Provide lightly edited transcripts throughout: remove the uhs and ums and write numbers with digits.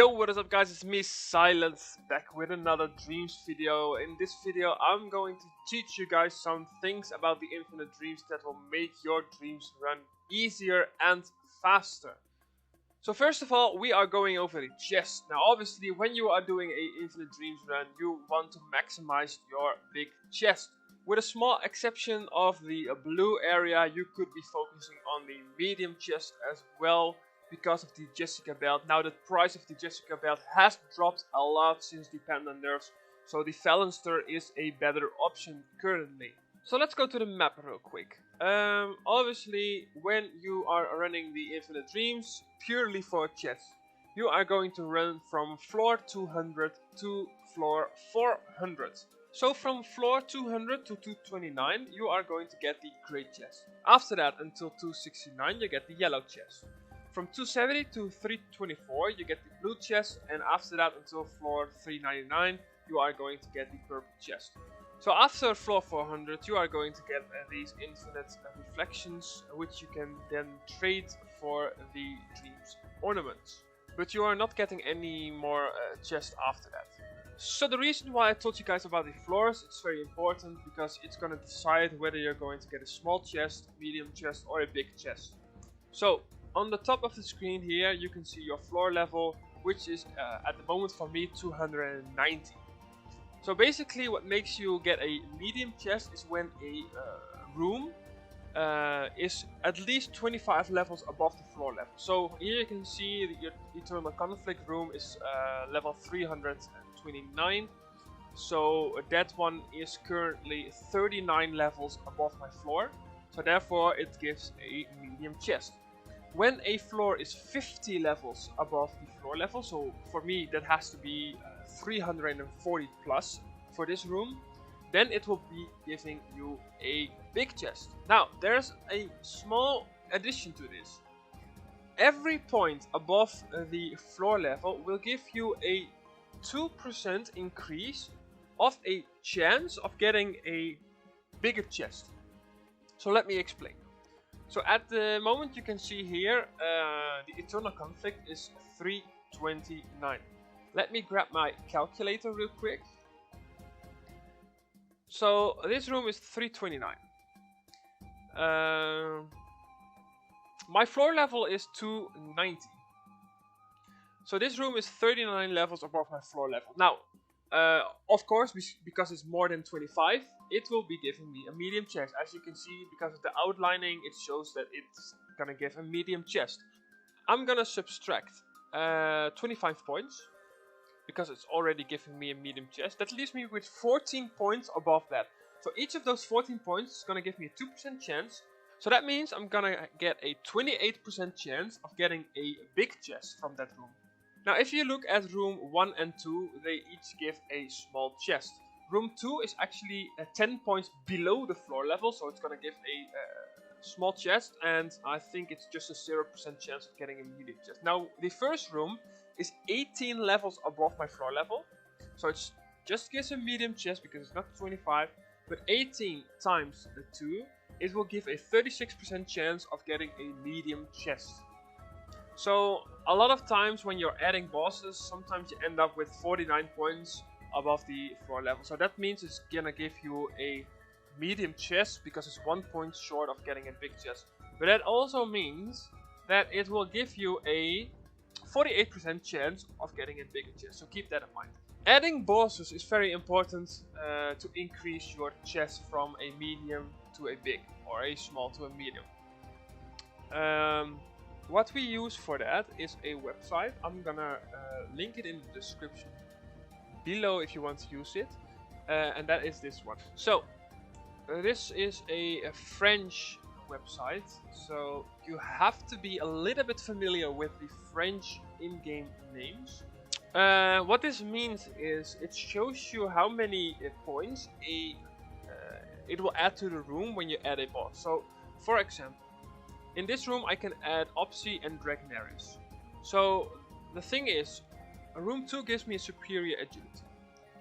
Yo, what is up guys, it's me Silence back with another Dreams video. In this video I'm going to teach you guys some things about the Infinite Dreams that will make your dreams run easier and faster. So first of all, we are going over the chest. Now obviously when you are doing a Infinite Dreams run, you want to maximize your big chest. With a small exception of the blue area, you could be focusing on the medium chest as well, because of the Jessica belt. Now the price of the Jessica belt has dropped a lot since the Panda nerfs, so the Phalanster is a better option currently. So let's go to the map real quick. Obviously when you are running the Infinite Dreams purely for chests, you are going to run from floor 200 to floor 400. So from floor 200 to 229 you are going to get the grey chest. After that until 269 you get the yellow chest. From 270 to 324 you get the blue chest, and after that until floor 399 you are going to get the purple chest. So after floor 400 you are going to get these infinite reflections, which you can then trade for the dreams ornaments. But you are not getting any more chests after that. So the reason why I told you guys about the floors, it's very important because it's going to decide whether you're going to get a small chest, medium chest or a big chest. So on the top of the screen here you can see your floor level, which is at the moment for me 290. So basically what makes you get a medium chest is when a room is at least 25 levels above the floor level. So here you can see that your Eternal Conflict room is level 329. So that one is currently 39 levels above my floor. So therefore it gives a medium chest. When a floor is 50 levels above the floor level, so for me that has to be 340 plus for this room, then it will be giving you a big chest. Now there's a small addition to this. Every point above the floor level will give you a 2% increase of a chance of getting a bigger chest. So let me explain. So at the moment you can see here the Eternal Conflict is 329. Let me grab my calculator real quick. So this room is 329. My floor level is 290. So this room is 39 levels above my floor level. Now, of course, because it's more than 25, it will be giving me a medium chest. As you can see, because of the outlining, it shows that it's gonna give a medium chest. I'm gonna subtract 25 points, because it's already giving me a medium chest. That leaves me with 14 points above that. So each of those 14 points is gonna give me a 2% chance. So that means I'm gonna get a 28% chance of getting a big chest from that room. Now if you look at room 1 and 2, they each give a small chest. Room 2 is actually 10 points below the floor level, so it's gonna give a small chest, and I think it's just a 0% chance of getting a medium chest. Now the first room is 18 levels above my floor level, so it just gives a medium chest because it's not 25, but 18 times the 2, it will give a 36% chance of getting a medium chest. So a lot of times when you're adding bosses, sometimes you end up with 49 points above the floor level. So that means it's gonna give you a medium chest because it's 1 point short of getting a big chest. But that also means that it will give you a 48% chance of getting a bigger chest. So keep that in mind. Adding bosses is very important to increase your chest from a medium to a big, or a small to a medium. What we use for that is a website. I'm gonna link it in the description below if you want to use it, and that is this one. So this is a French website, so you have to be a little bit familiar with the French in-game names. What this means is it shows you how many points it will add to the room when you add a boss. So for example, in this room I can add Opsy and Dragonaris. So the thing is, room 2 gives me a superior agility.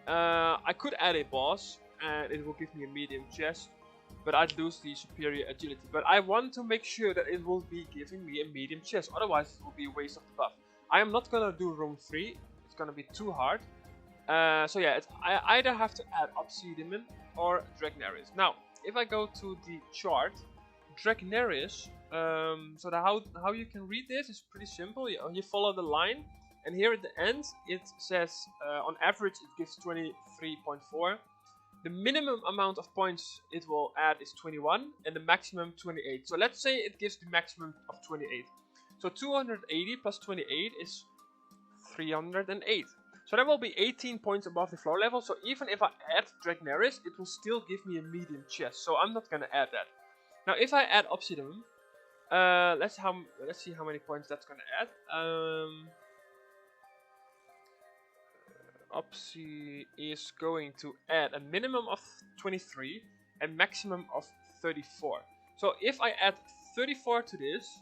I could add a boss and it will give me a medium chest, but I'd lose the superior agility. But I want to make sure that it will be giving me a medium chest, otherwise it will be a waste of the buff. I am not gonna do room 3. It's gonna be too hard. So yeah, I either have to add Obsidian or Dragnarius. Now, if I go to the chart, Dragnarius, so how you can read this is pretty simple. You follow the line, and here at the end it says on average it gives 23.4. The minimum amount of points it will add is 21, and the maximum 28. So let's say it gives the maximum of 28. So 280 plus 28 is 308. So that will be 18 points above the floor level. So even if I add Dragnarius, it will still give me a medium chest. So I'm not gonna add that. Now if I add Obsidian, let's see how many points that's gonna add. Opsi is going to add a minimum of 23 and maximum of 34. So if I add 34 to this,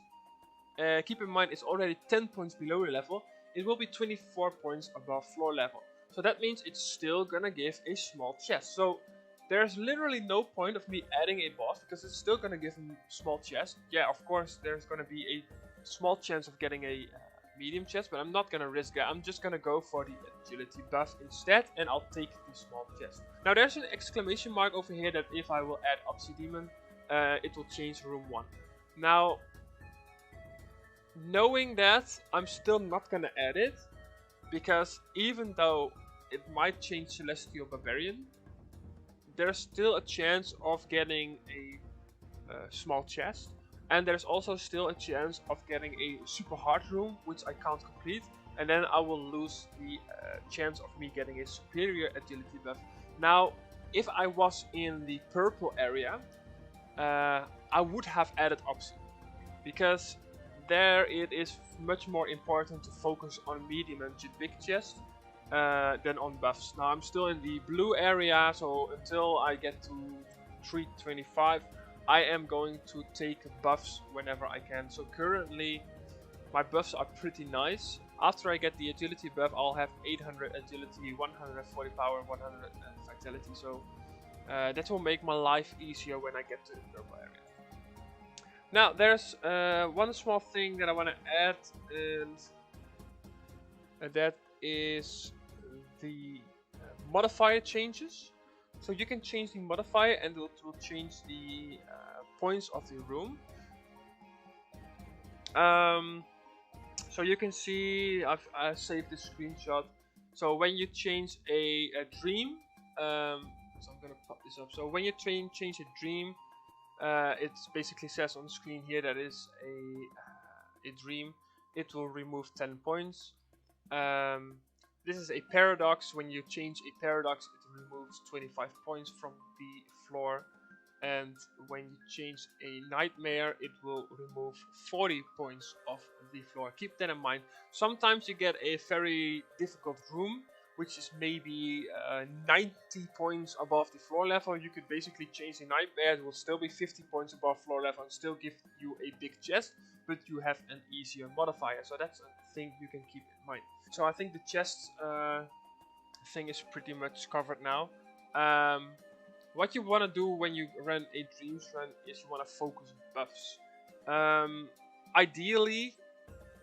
keep in mind it's already 10 points below the level, it will be 24 points above floor level. So that means it's still gonna give a small chest. So there's literally no point of me adding a boss because it's still gonna give a small chest. Yeah, of course there's gonna be a small chance of getting a medium chest, but I'm not gonna risk it. I'm just gonna go for the agility buff instead, and I'll take the small chest. Now there's an exclamation mark over here that if I will add Obsidian, it will change room 1. Now, knowing that, I'm still not gonna add it, because even though it might change Celestial Barbarian, there's still a chance of getting a small chest. And there's also still a chance of getting a super hard room, which I can't complete. And then I will lose the chance of me getting a superior agility buff. Now, if I was in the purple area, I would have added Obsidian. Because there it is much more important to focus on medium and big chest than on buffs. Now, I'm still in the blue area, so until I get to 325, I am going to take buffs whenever I can. So currently my buffs are pretty nice. After I get the agility buff, I'll have 800 agility, 140 power, 100 vitality. So that will make my life easier when I get to the purple area. Now there's one small thing that I want to add, and that is the modifier changes. So you can change the modifier and it will change the points of the room. So you can see I've saved the screenshot. So when you change a dream, so I'm gonna pop this up. So when you change a dream, it basically says on the screen here that is a dream. It will remove 10 points. This is a paradox. When you change a paradox, it removes 25 points from the floor. And when you change a nightmare, it will remove 40 points off the floor. Keep that in mind. Sometimes you get a very difficult room, which is maybe 90 points above the floor level. You could basically change the nightmare. It will still be 50 points above floor level and still give you a big chest, but you have an easier modifier. So that's a thing you can keep in mind. So I think the chest thing is pretty much covered now. What you want to do when you run a Dreams run is you want to focus on buffs. Ideally,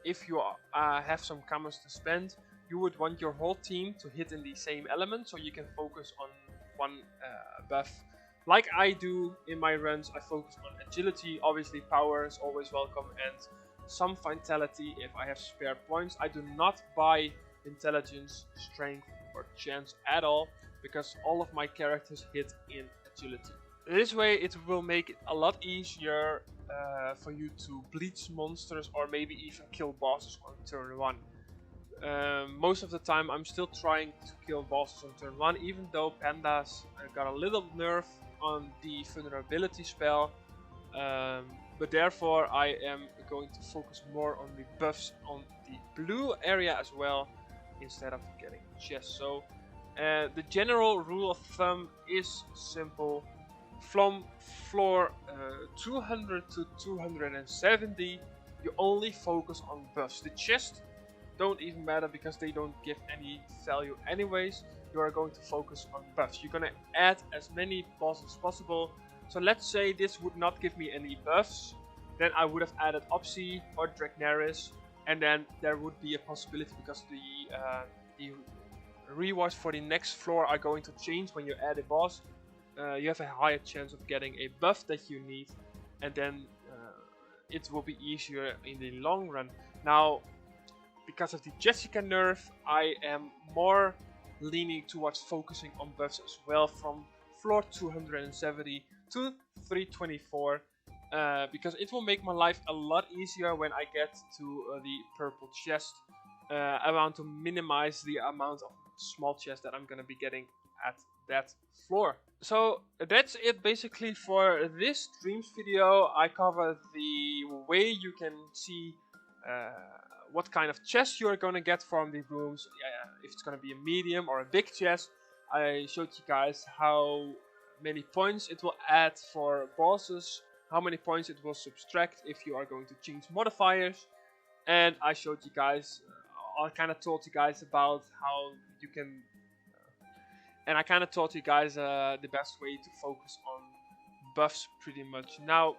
if you have some commons to spend, you would want your whole team to hit in the same element, so you can focus on one buff. Like I do in my runs, I focus on agility. Obviously power is always welcome, and some vitality if I have spare points. I do not buy intelligence, strength or chance at all, because all of my characters hit in agility. This way it will make it a lot easier for you to bleach monsters or maybe even kill bosses on turn 1. Most of the time I'm still trying to kill bosses on turn 1, even though Pandas got a little nerf on the vulnerability spell, but therefore I am going to focus more on the buffs on the blue area as well, instead of getting chests. So the general rule of thumb is simple. From floor 200 to 270, you only focus on buffs. The chests don't even matter because they don't give any value anyways. You are going to focus on buffs. You're going to add as many bosses as possible. So let's say this would not give me any buffs, then I would have added Opsi or Dragnarius. and then there would be a possibility, because the rewards for the next floor are going to change when you add a boss. You have a higher chance of getting a buff that you need, and then it will be easier in the long run. Now, because of the Jessica nerf, I am more leaning towards focusing on buffs as well, from floor 270 to 324, because it will make my life a lot easier when I get to the purple chest. I want to minimize the amount of small chests that I'm gonna be getting at that floor. So that's it basically for this Dreams video. I covered the way you can see what kind of chest you're gonna get from the rooms, if it's gonna be a medium or a big chest. I showed you guys how many points it will add for bosses, how many points it will subtract if you are going to change modifiers, and I showed you guys, I kind of told you guys about how you can, and I kind of taught you guys the best way to focus on buffs pretty much. Now,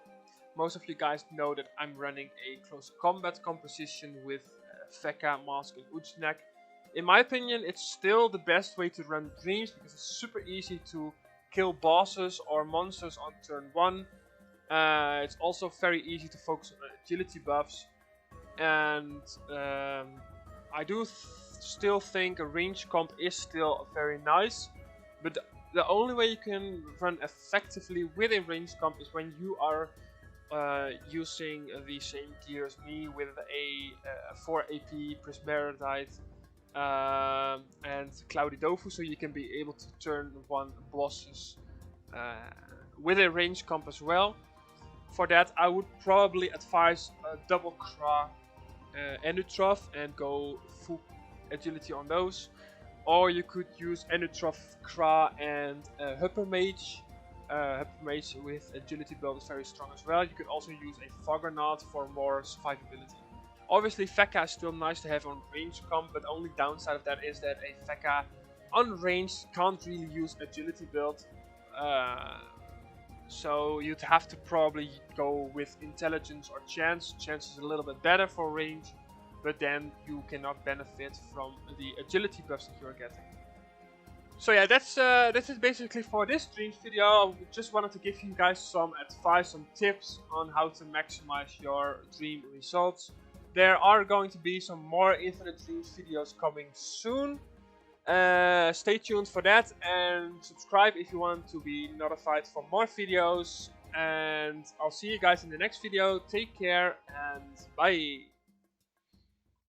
most of you guys know that I'm running a close combat composition with Feka, Mask, and Ujnak. In my opinion, it's still the best way to run Dreams, because it's super easy to kill bosses or monsters on turn 1. It's also very easy to focus on agility buffs, and I do still think a range comp is still very nice, but the only way you can run effectively with a range comp is when you are using the same gear as me, with a 4 AP Prismaridite and Cloudy Dofus, so you can be able to turn 1 bosses with a range comp as well. For that, I would probably advise a double Kra Enutroph and go full agility on those, or you could use Enutroph, Kra, and Hupper Mage. Hupper Mage with agility build is very strong as well. You could also use a Foggernaut for more survivability. Obviously, Feka is still nice to have on range comp, but the only downside of that is that a Feka on range can't really use agility build. So you'd have to probably go with intelligence or chance. Chance is a little bit better for range, but then you cannot benefit from the agility buffs that you're getting. So yeah, this is basically for this Dreams video. I just wanted to give you guys some advice, some tips on how to maximize your Dream results. There are going to be some more Infinite Dreams videos coming soon. Stay tuned for that, and subscribe if you want to be notified for more videos. And I'll see you guys in the next video. Take care and bye.